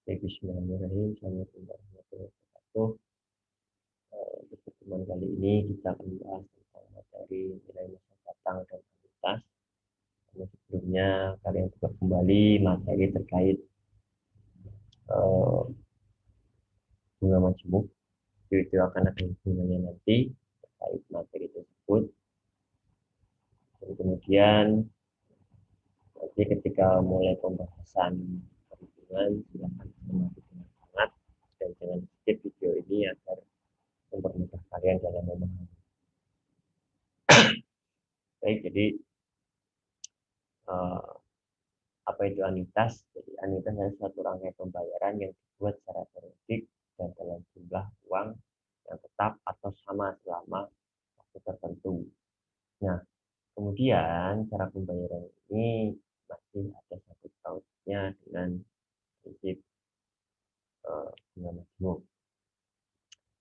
Bismillahirrahmanirrahim. Assalamualaikum warahmatullahi wabarakatuh. Untuk pertemuan kali ini kita akan membahas tentang materi nilai masa datang dan kualitas. Sebelumnya kalian juga kembali materi terkait bunga majemuk. Itu akan ada hubungannya nanti terkait materi tersebut. Dan kemudian nanti ketika mulai pembahasan perhitungan silakan mengamati dengan sangat dan jangan skip video ini agar mempermudah kalian dalam memahami. Baik, jadi apa itu anuitas? Jadi anuitas adalah suatu rangkaian pembayaran yang dibuat secara periodik dan dalam jumlah uang yang tetap atau sama selama waktu tertentu. Nah, kemudian cara pembayaran ini masih ada sangkut pautnya dengan prinsip bunga majemuk.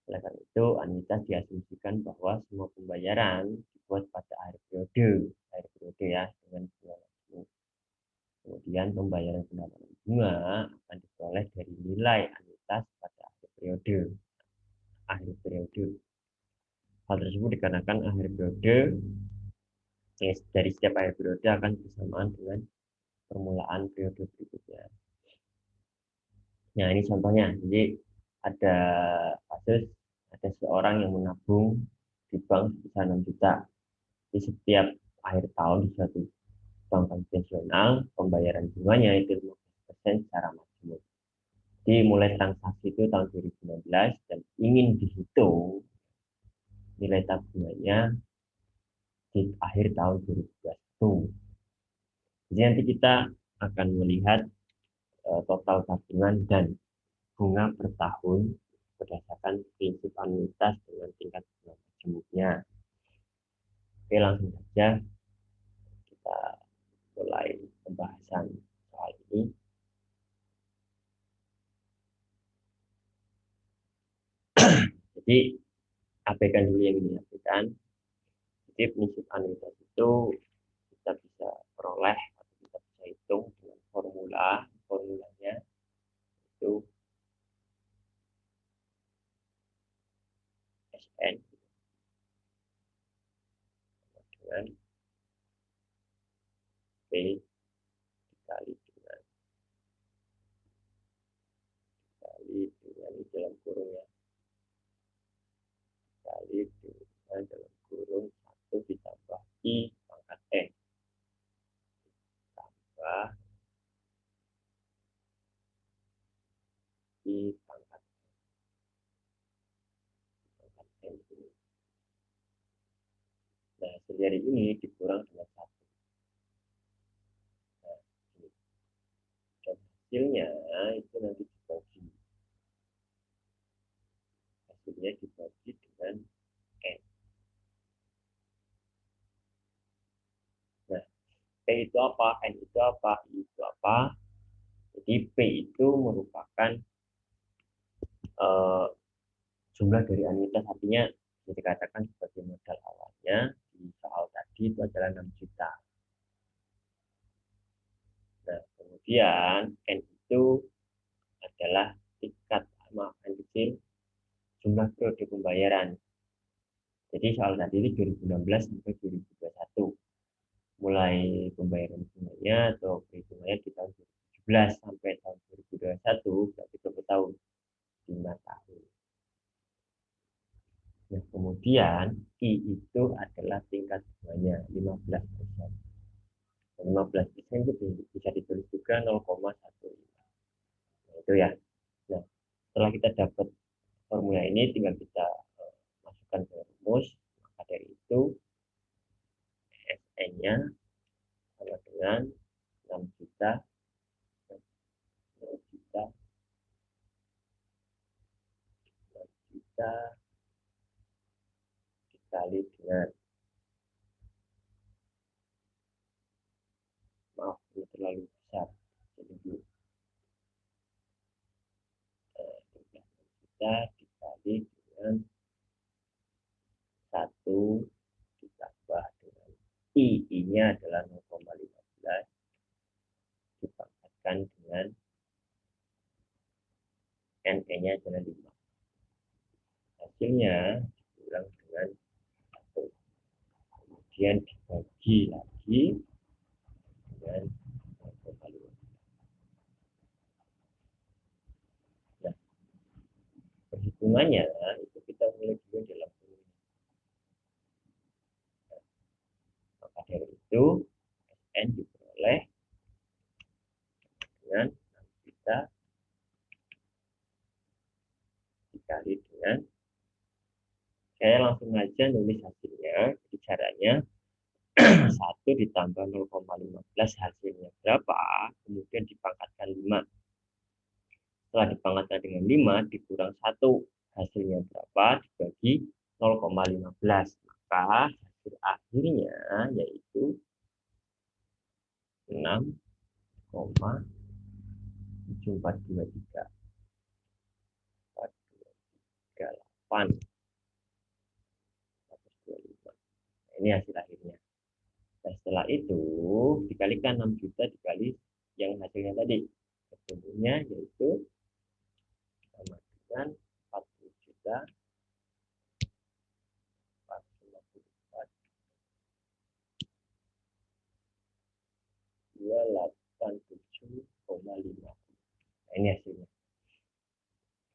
Oleh karena itu, anuitas diasumsikan bahwa semua pembayaran dibuat pada akhir periode ya, dengan bunga majemuk. Kemudian pembayaran pendapatan bunga akan diperoleh dari nilai anuitas pada akhir periode. Hal tersebut dikarenakan akhir periode dari setiap akhir periode akan bersamaan dengan permulaan periode berikutnya. Nah, ini contohnya. Jadi ada kasus ada seorang yang menabung di bank sebesar 6 juta. Di setiap akhir tahun di suatu bank konvensional, pembayaran bunganya itu 15% secara majemuk. Jadi mulai transaksi itu tahun 2016 dan ingin dihitung nilai tabungannya di akhir tahun 2021. Jadi nanti kita akan melihat total tabungan dan bunga per tahun berdasarkan prinsip anuitas dengan tingkat bunga majemuknya. Oke, langsung saja kita mulai pembahasan soal ini. Jadi abaikan dulu yang ini abaikan. Jadi prinsip anuitas itu kita bisa peroleh atau kita bisa hitung dengan formulanya itu SN dengan P dikali dengan dalam kurung ya, dikali dengan dalam kurung 1 ditambah I pangkat N tambah I pangkat N ini. Nah, hasil dari ini dikurang dengan 1. Nah, ini. Dan hasilnya itu nanti dibagi. Hasilnya dibagi dengan N. Nah, P itu apa? N itu apa? I itu apa? Jadi P itu merupakan jumlah dari anuitas, artinya bisa dikatakan sebagai modal awalnya di soal tadi itu adalah 6 juta. Nah, kemudian N itu adalah tingkat N kecil jumlah periode pembayaran. Jadi soal tadi itu 2016 sampai 2021. Mulai pembayaran bunganya atau perhitungannya di tahun 2017 sampai tahun 2021, berarti 20 tahun, 5 tahun. Nah, kemudian I itu adalah tingkat bunganya 15%. 15% itu bisa ditulis juga 0,15. Nah, itu ya. Nah, setelah kita dapat formula ini, tinggal kita masukkan ke rumus. Maka dari itu SN-nya sama dengan 6 juta 6 juta 6 juta dikali dengan, maaf ini terlalu besar, jadi 6 juta dikali dengan 1 ditambah dengan I-nya adalah 0,15 dipangkatkan dengan dengan 0,5. Nah, perhitungannya itu kita mulai dulu dalam ini. Maka dari itu SN diperoleh dengan 6 juta dikali dengan, saya langsung aja nulis hasilnya. Jadi caranya 1 ditambah 0,15 hasilnya berapa, kemudian dipangkatkan 5. Setelah dipangkatkan dengan 5 dikurang 1 hasilnya berapa dibagi 0,15, maka hasil akhirnya yaitu 6,7423 8. Ini hasil akhirnya. Dan setelah itu dikalikan 6 juta dikali yang hasilnya tadi, ketemunya yaitu sama dengan 40 juta 287,5. Nah, ini hasilnya.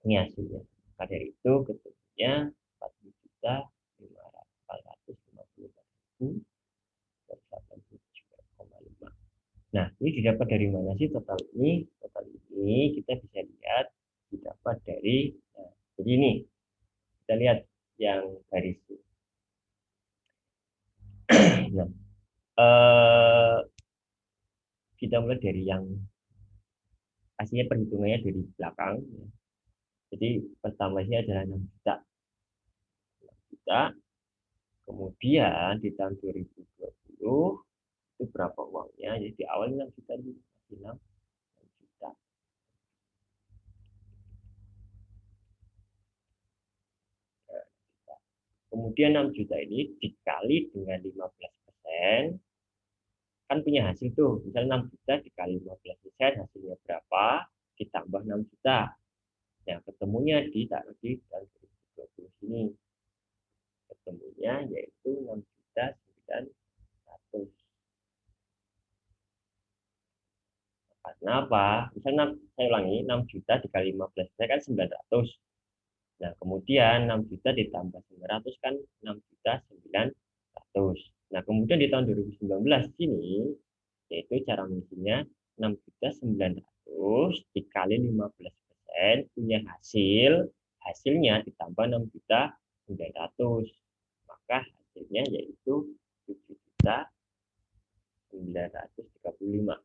Ini hasilnya. Maka dari itu ketemunya 40 juta 450.000. Nah, ini didapat dari mana sih total ini? Total ini kita bisa lihat didapat dari, nah, jadi ini kita lihat yang garis. Nah, kita mulai dari yang hasilnya perhitungannya dari belakang. Jadi pertama ini adalah 6 juta. 6 juta. Kemudian di tahun 2020 itu berapa uangnya? Jadi di awal 6 juta, di 6 juta. Kemudian 6 juta ini dikali dengan 15%, kan punya hasil tuh. Misalnya 6 juta dikali 15%, hasilnya berapa? Ditambah 6 juta. Nah, ketemunya di tahun 2020 sini. Ketemunya yaitu 6 juta 900. Karena apa? Misalnya saya ulangi, 6 juta dikali 15 juta kan 900. Nah, kemudian 6 juta ditambah 900 kan 6 juta 900. Nah, kemudian di tahun 2019 sini, yaitu cara mengisinya 6 juta 900 dikali 15% punya hasilnya ditambah 6 juta 900. Maka hasilnya yaitu 7 juta 935.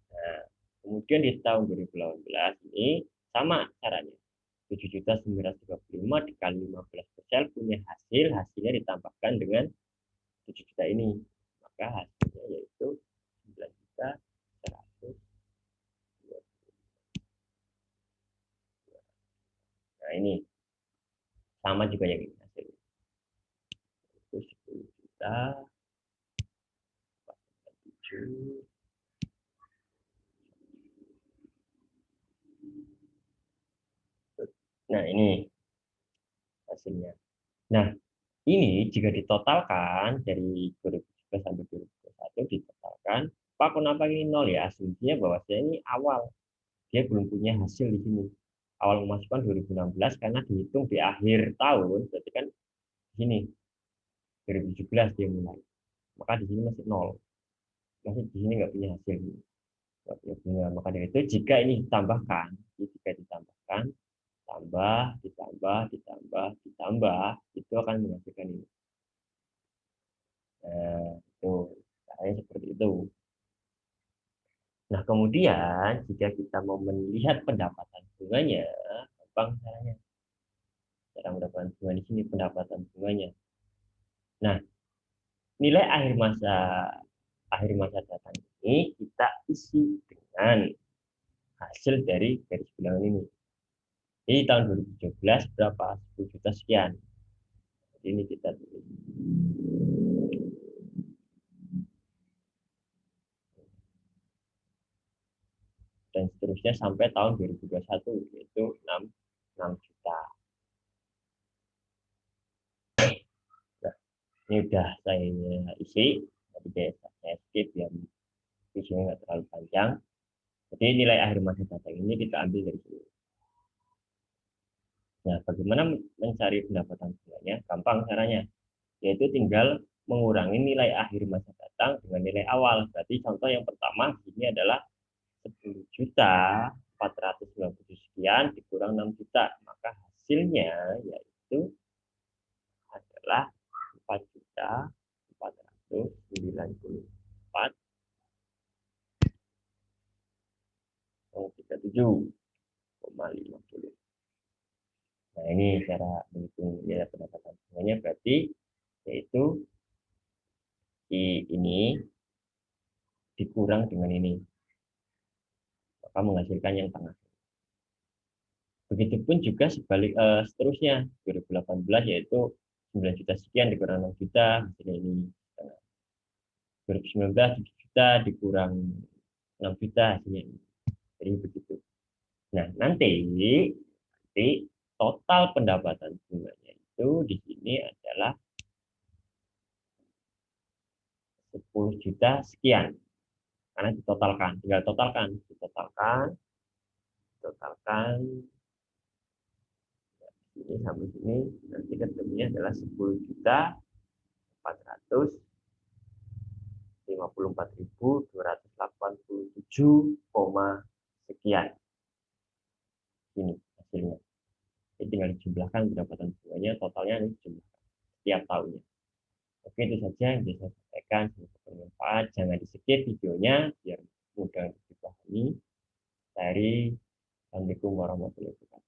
Nah, kemudian di tahun 2018 ini sama caranya. 7.935 dikali 15% punya hasilnya ditambahkan dengan 7 juta ini. Maka hasilnya yaitu 9.120. Nah, ini sama juga yang ini hasilnya. Itu 10 juta 7. Nah, ini hasilnya. Nah, ini jika ditotalkan dari 2017 sampai 2021 ditotalkan, Pak kenapa ini 0 ya? Asumsinya bahwa saya ini awal, dia belum punya hasil di sini. Awal memasukkan 2016 karena dihitung di akhir tahun, berarti kan di sini 2017 dia mulai. Maka di sini masih 0. Masih di sini nggak punya hasil. Nggak punya bunga. Maka dari itu jika ini ditambahkan, ditambah, itu akan menghasilkan ini. Nah, itu caranya seperti itu. Nah, kemudian jika kita mau melihat pendapatan bunganya, gampang caranya. Cara mendapatkan bunga di sini pendapatan bunganya. Nah, nilai akhir masa datang ini kita isi dengan hasil dari garis bilangan ini. Jadi tahun 2017 berapa? 10 juta sekian. Jadi ini kita tulis. Dan seterusnya sampai tahun 2021 yaitu 6 juta. Nah, Ini udah saya isi, jadi saya skip biar videonya nggak terlalu panjang. Jadi nilai akhir masa datang ini kita ambil dari sini. Nah, bagaimana mencari pendapatan bunganya? Gampang caranya, yaitu tinggal mengurangi nilai akhir masa datang dengan nilai awal. Berarti contoh yang pertama ini adalah 10 juta 490 sekian dikurang 6 juta, maka hasilnya yaitu adalah 4 juta 494,37,50. Nah, ini cara menghitung nilai pendapatan semuanya, berarti yaitu ini dikurang dengan ini, maka menghasilkan yang tengah. Begitupun juga seterusnya 2018 yaitu 9 juta sekian dikurang 6 juta, hasilnya ini. 2019 7 juta dikurang 6 juta, hasilnya ini. Jadi begitu. Nah, nanti total pendapatan bunganya itu di sini adalah 10 juta sekian. Karena ditotalkan, tinggal ditotalkan ini sampai sini, nanti ketemunya adalah 10 juta 454.287, sekian. Ini hasilnya. Jadi tinggal dijumlahkan pendapatan bunganya, totalnya ini dijumlahkan setiap tahunnya. Oke, itu saja yang bisa saya sampaikan. Semoga bermanfaat. Jangan di-skip videonya biar mudah dipahami. Assalamualaikum warahmatullahi wabarakatuh.